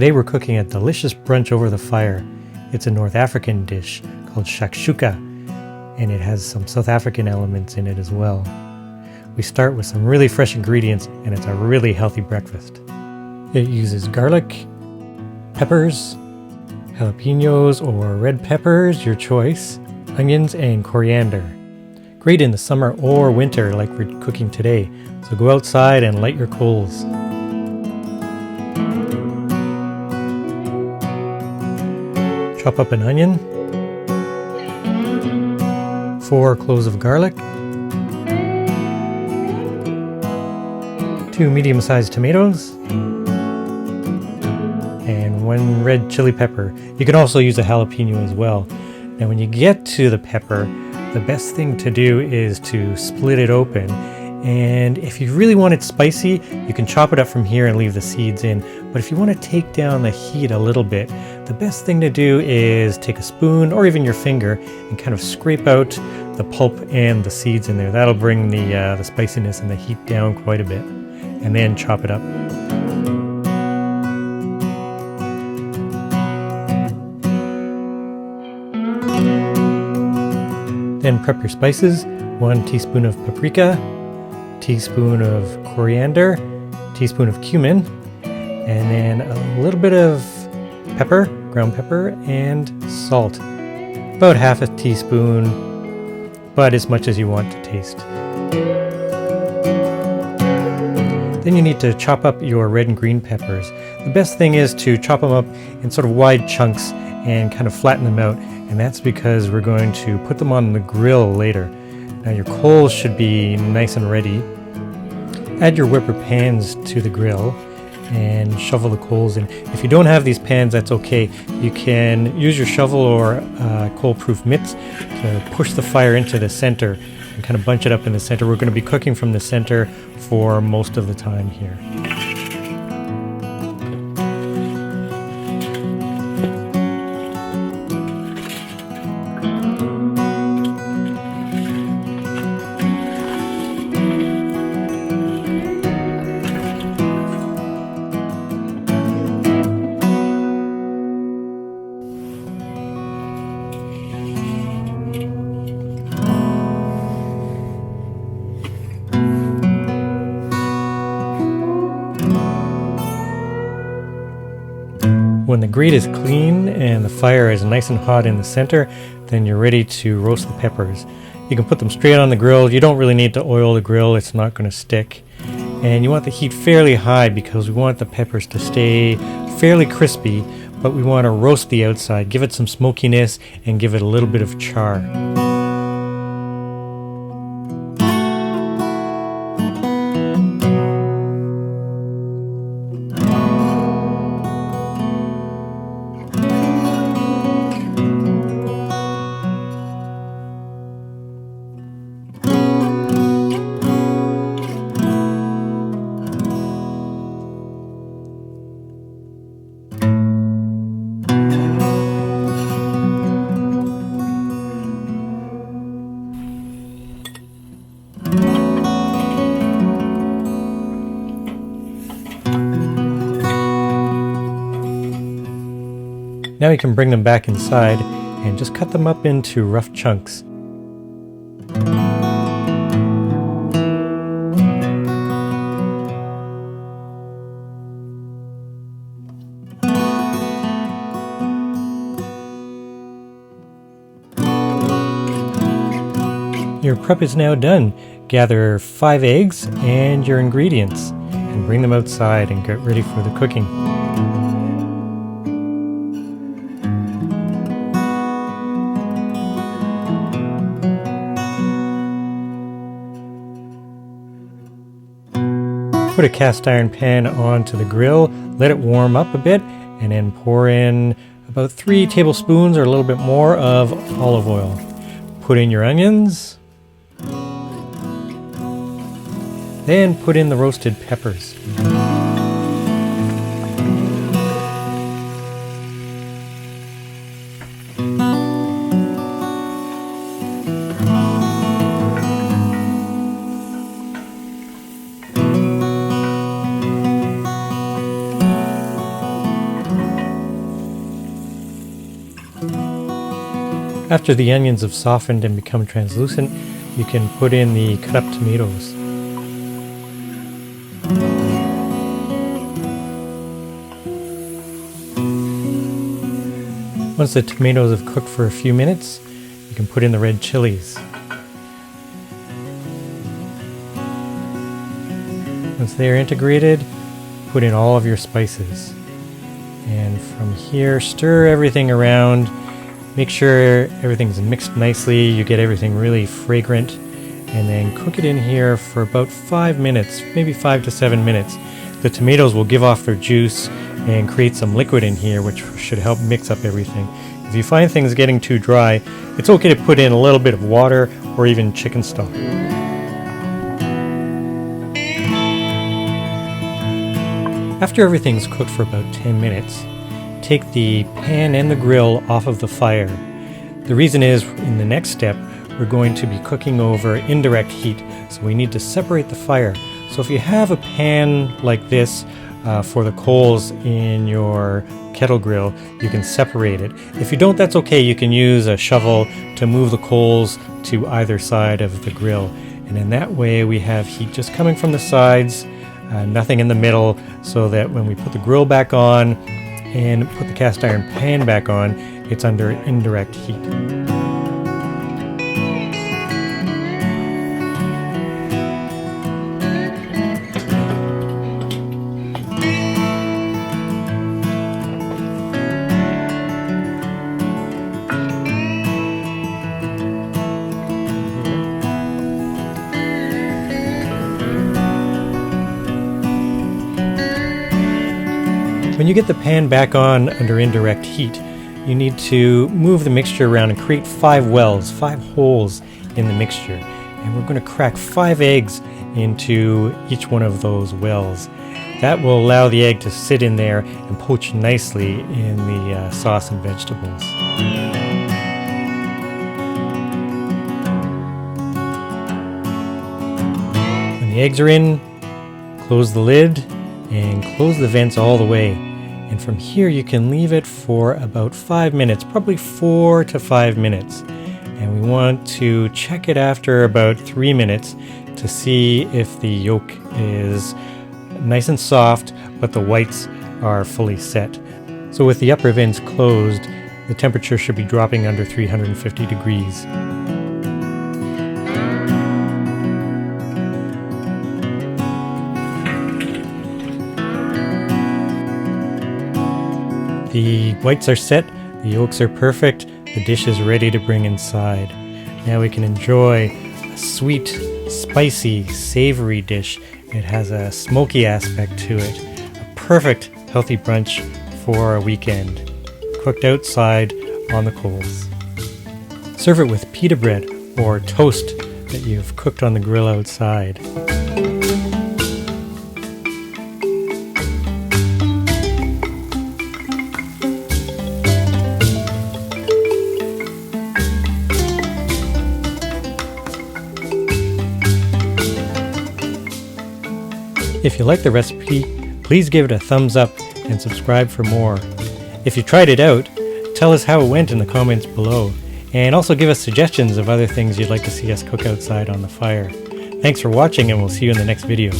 Today we're cooking a delicious brunch over the fire. It's a North African dish called Shakshuka, and it has some South African elements in it as well. We start with some really fresh ingredients, and it's a really healthy breakfast. It uses garlic, peppers, jalapeños or red peppers, your choice, onions, and coriander. Great in the summer or winter like we're cooking today, so go outside and light your coals. Chop up an onion, 4 cloves of garlic, 2 medium-sized tomatoes, and 1 red chili pepper. You can also use a jalapeno as well. Now when you get to the pepper, the best thing to do is to split it open. And if you really want it spicy, you can chop it up from here and leave the seeds in. But if you want to take down the heat a little bit, the best thing to do is take a spoon or even your finger and kind of scrape out the pulp and the seeds in there. That'll bring the spiciness and the heat down quite a bit. And then chop it up. Then prep your spices. 1 teaspoon of paprika, teaspoon of coriander, teaspoon of cumin, and then a little bit of pepper, ground pepper, and salt. About half a teaspoon, but as much as you want to taste. Then you need to chop up your red and green peppers. The best thing is to chop them up in sort of wide chunks and kind of flatten them out, and that's because we're going to put them on the grill later. Now your coals should be nice and ready. Add your whipper pans to the grill and shovel the coals in. If you don't have these pans, that's okay. You can use your shovel or coal-proof mitts to push the fire into the center and kind of bunch it up in the center. We're going to be cooking from the center for most of the time here. When the grate is clean and the fire is nice and hot in the center, then you're ready to roast the peppers. You can put them straight on the grill. You don't really need to oil the grill, it's not going to stick. And you want the heat fairly high because we want the peppers to stay fairly crispy, but we want to roast the outside, give it some smokiness, and give it a little bit of char. Now you can bring them back inside and just cut them up into rough chunks. Your prep is now done. Gather 5 eggs and your ingredients and bring them outside and get ready for the cooking. Put a cast iron pan onto the grill, let it warm up a bit, and then pour in about 3 tablespoons or a little bit more of olive oil. Put in your onions, then put in the roasted peppers. After the onions have softened and become translucent, you can put in the cut up tomatoes. Once the tomatoes have cooked for a few minutes, you can put in the red chilies. Once they are integrated, put in all of your spices. And from here, stir everything around. Make sure everything's mixed nicely, you get everything really fragrant, and then cook it in here for about 5 minutes, maybe 5 to 7 minutes. The tomatoes will give off their juice and create some liquid in here, which should help mix up everything. If you find things getting too dry, it's okay to put in a little bit of water or even chicken stock. After everything's cooked for about 10 minutes, take the pan and the grill off of the fire. The reason is, in the next step, we're going to be cooking over indirect heat, so we need to separate the fire. So if you have a pan like this for the coals in your kettle grill, you can separate it. If you don't, that's okay. You can use a shovel to move the coals to either side of the grill. And in that way, we have heat just coming from the sides, nothing in the middle, so that when we put the grill back on and put the cast iron pan back on, it's under indirect heat. When you get the pan back on under indirect heat, you need to move the mixture around and create 5 wells, 5 holes in the mixture. And we're going to crack 5 eggs into each one of those wells. That will allow the egg to sit in there and poach nicely in the sauce and vegetables. When the eggs are in, close the lid and close the vents all the way. And from here you can leave it for about 5 minutes, probably 4 to 5 minutes. And we want to check it after about 3 minutes to see if the yolk is nice and soft, but the whites are fully set. So with the upper vents closed, the temperature should be dropping under 350 degrees. The whites are set, the yolks are perfect, the dish is ready to bring inside. Now we can enjoy a sweet, spicy, savory dish. It has a smoky aspect to it. A perfect healthy brunch for a weekend, cooked outside on the coals. Serve it with pita bread or toast that you've cooked on the grill outside. If you like the recipe, please give it a thumbs up and subscribe for more. If you tried it out, tell us how it went in the comments below, and also give us suggestions of other things you'd like to see us cook outside on the fire. Thanks for watching, and we'll see you in the next video.